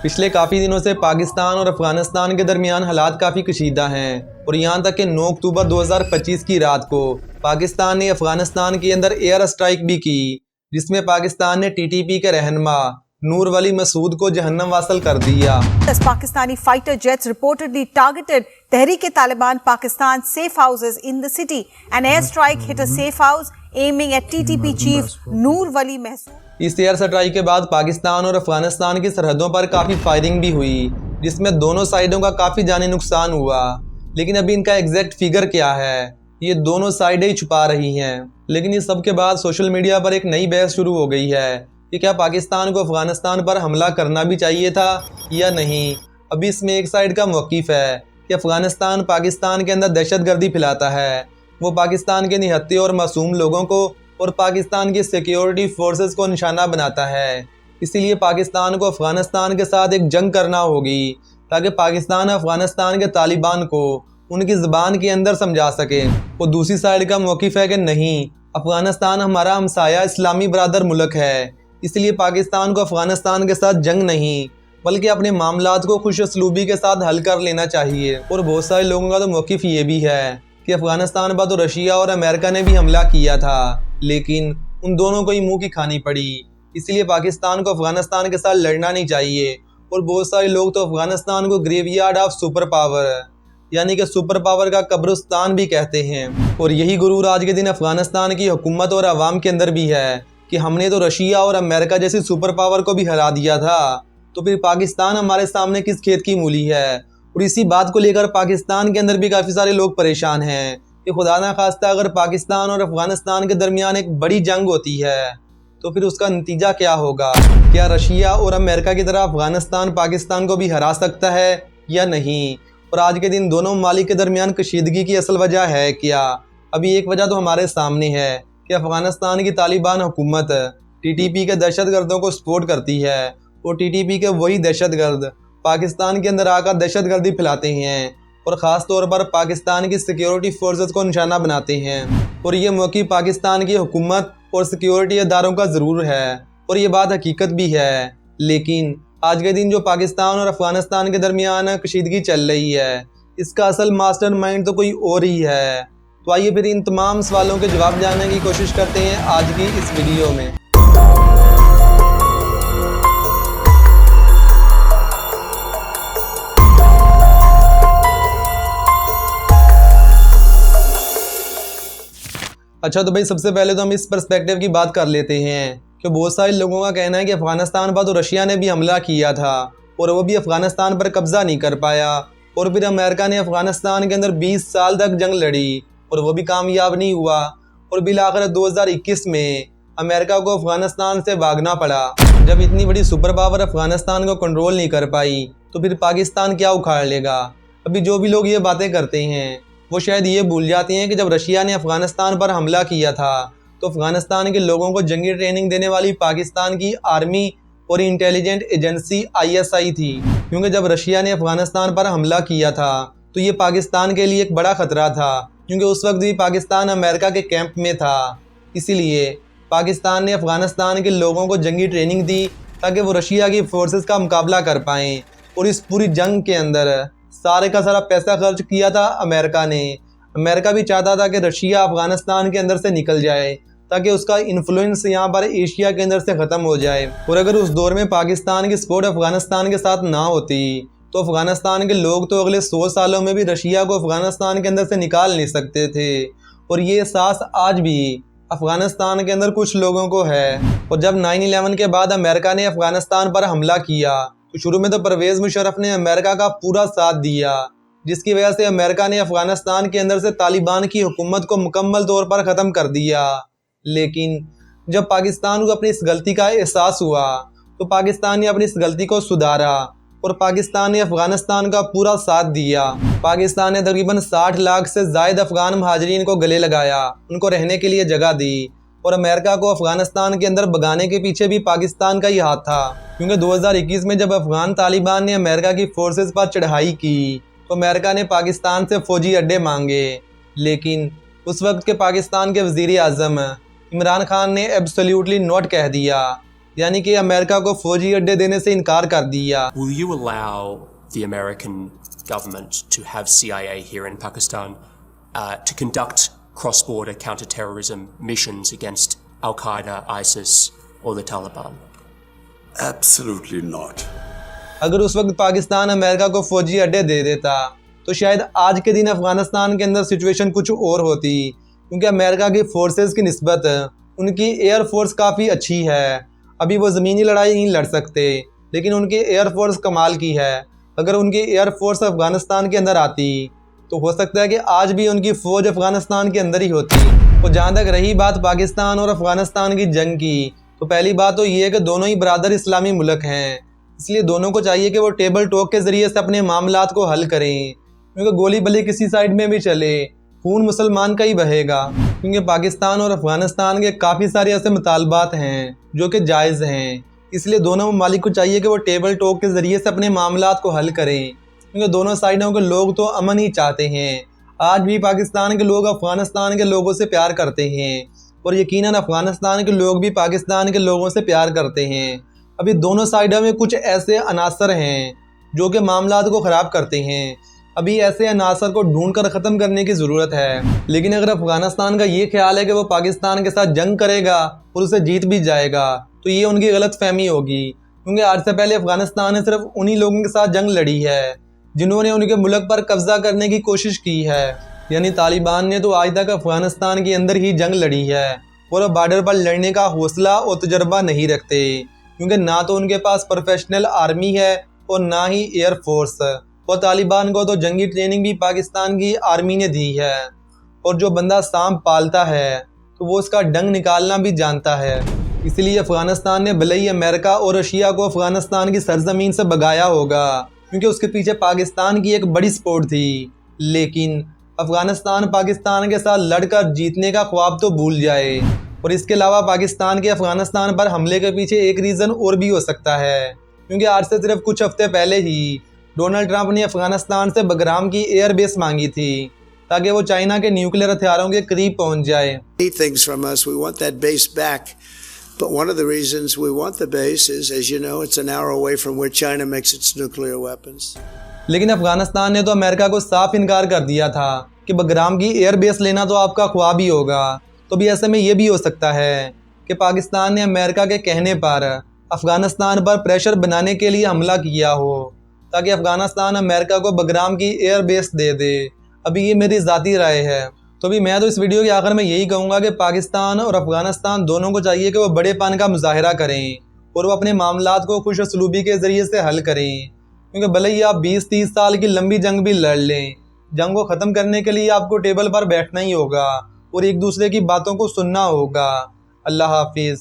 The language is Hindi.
पिछले काफ़ी दिनों से पाकिस्तान और अफगानिस्तान के दरमियान हालात काफ़ी कशीदा हैं और यहाँ तक कि 9 अक्टूबर 2025 की रात को पाकिस्तान ने अफगानिस्तान के अंदर एयर स्ट्राइक भी की, जिसमें पाकिस्तान ने टीटीपी के रहनुमा नूर वली मसूद को जहन्नम वासल कर दिया। Pakistani fighter jets reportedly targeted Tehreek-e-Taliban Pakistan safe houses in the city. An airstrike hit a safe house aiming at TTP chief Noor Wali Mahsood. इस एयर स्ट्राइक के बाद पाकिस्तान और अफगानिस्तान की सरहदों पर काफ़ी फायरिंग भी हुई, जिसमें दोनों साइडों का काफ़ी जानी नुकसान हुआ। लेकिन अभी इनका एग्जैक्ट फिगर क्या है, ये दोनों साइडें ही छुपा रही हैं। लेकिन इस सब के बाद सोशल मीडिया पर एक नई बहस शुरू हो गई है कि क्या पाकिस्तान को अफगानिस्तान पर हमला करना भी चाहिए था या नहीं। अभी इसमें एक साइड का मौक़िफ़ है कि अफगानिस्तान पाकिस्तान के अंदर दहशतगर्दी फैलाता है, वो पाकिस्तान के निहत्थे और मासूम लोगों को और पाकिस्तान की सिक्योरिटी फोर्सेस को निशाना बनाता है। इसीलिए पाकिस्तान को अफगानिस्तान के साथ एक जंग करना होगी ताकि पाकिस्तान अफगानिस्तान के तालिबान को उनकी ज़बान के अंदर समझा सके। और दूसरी साइड का मौक़िफ़ है कि नहीं, अफगानिस्तान हमारा हमसाया इस्लामी बरादर मुल्क है, इसलिए पाकिस्तान को अफगानिस्तान के साथ जंग नहीं बल्कि अपने मामलात को खुश असलूबी के साथ हल कर लेना चाहिए। और बहुत सारे लोगों का तो मौक़िफ़ ये भी है कि अफगानिस्तान पर तो रशिया और अमेरिका ने भी हमला किया था, लेकिन उन दोनों को ही मुंह की खानी पड़ी, इसलिए पाकिस्तान को अफगानिस्तान के साथ लड़ना नहीं चाहिए। और बहुत सारे लोग तो अफगानिस्तान को ग्रेवयार्ड ऑफ सुपर पावर यानी कि सुपर पावर का कब्रिस्तान भी कहते हैं। और यही गुरूर आज के दिन अफगानिस्तान की हुकूमत और अवाम के अंदर भी है कि हमने तो रशिया और अमेरिका जैसी सुपर पावर को भी हरा दिया था, तो फिर पाकिस्तान हमारे सामने किस खेत की मूली है। और इसी बात को लेकर पाकिस्तान के अंदर भी काफ़ी सारे लोग परेशान हैं कि खुदा ना खास्ता अगर पाकिस्तान और अफगानिस्तान के दरमियान एक बड़ी जंग होती है तो फिर उसका नतीजा क्या होगा। क्या रशिया और अमेरिका की तरह अफगानिस्तान पाकिस्तान को भी हरा सकता है या नहीं। और आज के दिन दोनों ममालिक के दरमियान कशीदगी की असल वजह है क्या। अभी एक वजह तो हमारे सामने है कि अफगानिस्तान की तालिबान हुकूमत टीटीपी के दहशतगर्दों को सपोर्ट करती है और टीटीपी के वही दहशतगर्द पाकिस्तान के अंदर आकर दहशतगर्दी फैलाते हैं और ख़ास तौर पर पाकिस्तान की सिक्योरिटी फोर्सेस को निशाना बनाते हैं। और ये मौक़िफ़ पाकिस्तान की हुकूमत और सिक्योरिटी इदारों का ज़रूर है और ये बात हकीकत भी है। लेकिन आज के दिन जो पाकिस्तान और अफगानिस्तान के दरमियान कशीदगी चल रही है, इसका असल मास्टरमाइंड तो कोई और ही है। तो आइए फिर इन तमाम सवालों के जवाब जानने की कोशिश करते हैं आज की इस वीडियो में। अच्छा, तो भाई सबसे पहले तो हम इस पर्सपेक्टिव की बात कर लेते हैं कि बहुत सारे लोगों का कहना है कि अफगानिस्तान पर तो रशिया ने भी हमला किया था और वो भी अफगानिस्तान पर कब्जा नहीं कर पाया, और फिर अमेरिका ने अफगानिस्तान के अंदर 20 साल तक जंग लड़ी और वो भी कामयाब नहीं हुआ, और बिल आखिर 2021 में अमेरिका को अफगानिस्तान से भागना पड़ा। जब इतनी बड़ी सुपर पावर अफगानिस्तान को कंट्रोल नहीं कर पाई तो फिर पाकिस्तान क्या उखाड़ लेगा। अभी जो भी लोग ये बातें करते हैं वो शायद ये भूल जाते हैं कि जब रशिया ने अफगानिस्तान पर हमला किया था तो अफगानिस्तान के लोगों को जंगी ट्रेनिंग देने वाली पाकिस्तान की आर्मी और इंटेलिजेंट एजेंसी ISI थी, क्योंकि जब रशिया ने अफगानिस्तान पर हमला किया था तो ये पाकिस्तान के लिए एक बड़ा ख़तरा था, क्योंकि उस वक्त भी पाकिस्तान अमेरिका के कैंप में था। इसीलिए पाकिस्तान ने अफगानिस्तान के लोगों को जंगी ट्रेनिंग दी ताकि वो रशिया की फोर्सेस का मुकाबला कर पाएँ। और इस पूरी जंग के अंदर सारे का सारा पैसा खर्च किया था अमेरिका ने। अमेरिका भी चाहता था कि रशिया अफगानिस्तान के अंदर से निकल जाए ताकि उसका इन्फ्लुएंस यहाँ पर एशिया के अंदर से ख़त्म हो जाए। और अगर उस दौर में पाकिस्तान की सपोर्ट अफगानिस्तान के साथ ना होती तो अफगानिस्तान के लोग तो अगले 100 सालों में भी रशिया को अफगानिस्तान के अंदर से निकाल नहीं सकते थे। और ये एहसास आज भी अफगानिस्तान के अंदर कुछ लोगों को है। और जब 9/11 के बाद अमेरिका ने अफगानिस्तान पर हमला किया तो शुरू में तो परवेज़ मुशर्रफ ने अमेरिका का पूरा साथ दिया, जिसकी वजह से अमेरिका ने अफगानिस्तान के अंदर से तालिबान की हुकूमत को मुकम्मल तौर पर ख़त्म कर दिया। लेकिन जब पाकिस्तान को अपनी इस गलती का एहसास हुआ तो पाकिस्तान ने अपनी इस गलती को सुधारा और पाकिस्तान ने अफगानिस्तान का पूरा साथ दिया। पाकिस्तान ने तकरीबन 60 लाख से ज़ायद अफगान महाजरीन को गले लगाया, उनको रहने के लिए जगह दी। और अमेरिका को अफगानिस्तान के अंदर भगाने के पीछे भी पाकिस्तान का ही हाथ था, क्योंकि 2021 में जब अफगान तालिबान ने अमेरिका की फोर्सेस पर चढ़ाई की तो अमेरिका ने पाकिस्तान से फ़ौजी अड्डे मांगे। लेकिन उस वक्त के पाकिस्तान के वज़ीर आज़म इमरान खान ने एब्सोल्यूटली नॉट कह दिया, यानी कि अमेरिका को फौजी अड्डे देने से इनकार कर दिया। Will you allow the American government to have CIA here in Pakistan to conduct cross-border counter-terrorism missions against Al-Qaeda, ISIS or the Taliban? Absolutely not. अगर उस वक्त पाकिस्तान अमेरिका को फौजी अड्डे दे देता तो शायद आज के दिन अफगानिस्तान के अंदर सिचुएशन कुछ और होती, क्योंकि अमेरिका की फोर्सेस की निस्बत उनकी एयर फोर्स काफ़ी अच्छी है। अभी वो ज़मीनी लड़ाई नहीं लड़ सकते, लेकिन उनकी एयर फोर्स कमाल की है। अगर उनकी एयर फोर्स अफगानिस्तान के अंदर आती तो हो सकता है कि आज भी उनकी फ़ौज अफगानिस्तान के अंदर ही होती। तो जहाँ तक रही बात पाकिस्तान और अफगानिस्तान की जंग की, तो पहली बात तो ये है कि दोनों ही बरादर इस्लामी मुल्क हैं, इसलिए दोनों को चाहिए कि वो टेबल टॉक के ज़रिए से अपने मामलात को हल करें, क्योंकि गोली भले किसी साइड में भी चले खून मुसलमान का ही बहेगा। क्योंकि पाकिस्तान और अफगानिस्तान के काफ़ी सारे ऐसे मुतालबात हैं जो कि जायज़ हैं, इसलिए दोनों ममालिक को चाहिए कि वो टेबल टॉक के ज़रिए से अपने मामलात को हल करें, क्योंकि दोनों साइडों के लोग तो अमन ही चाहते हैं। आज भी पाकिस्तान के लोग अफगानिस्तान के लोगों से प्यार करते हैं और यकीनन अफगानिस्तान के लोग भी पाकिस्तान के लोगों से प्यार करते हैं। अभी दोनों साइडों में कुछ ऐसे अनासर हैं जो कि मामलात को ख़राब करते हैं। अभी ऐसे अनासर को ढूंढ कर ख़त्म करने की ज़रूरत है। लेकिन अगर अफगानिस्तान का ये ख्याल है कि वो पाकिस्तान के साथ जंग करेगा और उसे जीत भी जाएगा, तो ये उनकी गलत फहमी होगी, क्योंकि आज से पहले अफगानिस्तान ने सिर्फ उन्हीं लोगों के साथ जंग लड़ी है जिन्होंने उनके मुल्क पर कब्जा करने की कोशिश की है। यानी तालिबान ने तो आज तक अफगानिस्तान के अंदर ही जंग लड़ी है और बॉर्डर पर लड़ने का हौसला और तजर्बा नहीं रखते, क्योंकि ना तो उनके पास प्रोफेशनल आर्मी है और ना ही एयर फोर्स। और तालिबान को तो जंगी ट्रेनिंग भी पाकिस्तान की आर्मी ने दी है, और जो बंदा सांप पालता है तो वो उसका डंग निकालना भी जानता है। इसलिए अफगानिस्तान ने भले ही अमेरिका और रशिया को अफगानिस्तान की सरजमीन से भगाया होगा, क्योंकि उसके पीछे पाकिस्तान की एक बड़ी सपोर्ट थी, लेकिन अफगानिस्तान पाकिस्तान के साथ लड़कर जीतने का ख्वाब तो भूल जाए। और इसके अलावा पाकिस्तान के अफगानिस्तान पर हमले के पीछे एक रीज़न और भी हो सकता है, क्योंकि आज से सिर्फ कुछ हफ्ते पहले ही डोनाल्ड ट्रंप ने अफगानिस्तान से बगराम की एयर बेस मांगी थी ताकि वो चाइना के न्यूक्लियर हथियारों के करीब पहुंच जाए। Things from us, we want that base back. But one of the reasons we want the base is, as you know, it's an hour away from where China makes its nuclear weapons. लेकिन अफगानिस्तान ने तो अमेरिका को साफ इनकार कर दिया था कि बगराम की एयर बेस लेना तो आपका ख्वाब ही होगा। तो भी ऐसे में ये भी हो सकता है कि पाकिस्तान ने अमेरिका के कहने पर अफगानिस्तान पर प्रेशर बनाने के लिए हमला किया हो, ताकि अफगानिस्तान अमेरिका को बगराम की एयर बेस दे दे। अभी ये मेरी ज़ाती राय है। तो भी मैं तो इस वीडियो के आखिर में यही कहूँगा कि पाकिस्तान और अफगानिस्तान दोनों को चाहिए कि वो बड़ेपन का मुजाहरा करें और वो अपने मामलात को खुश असलूबी के ज़रिए से हल करें, क्योंकि भले ही आप 20-30 साल की लंबी जंग भी लड़ लें, जंग को ख़त्म करने के लिए आपको टेबल पर बैठना ही होगा और एक दूसरे की बातों को सुनना होगा। अल्लाह हाफिज़।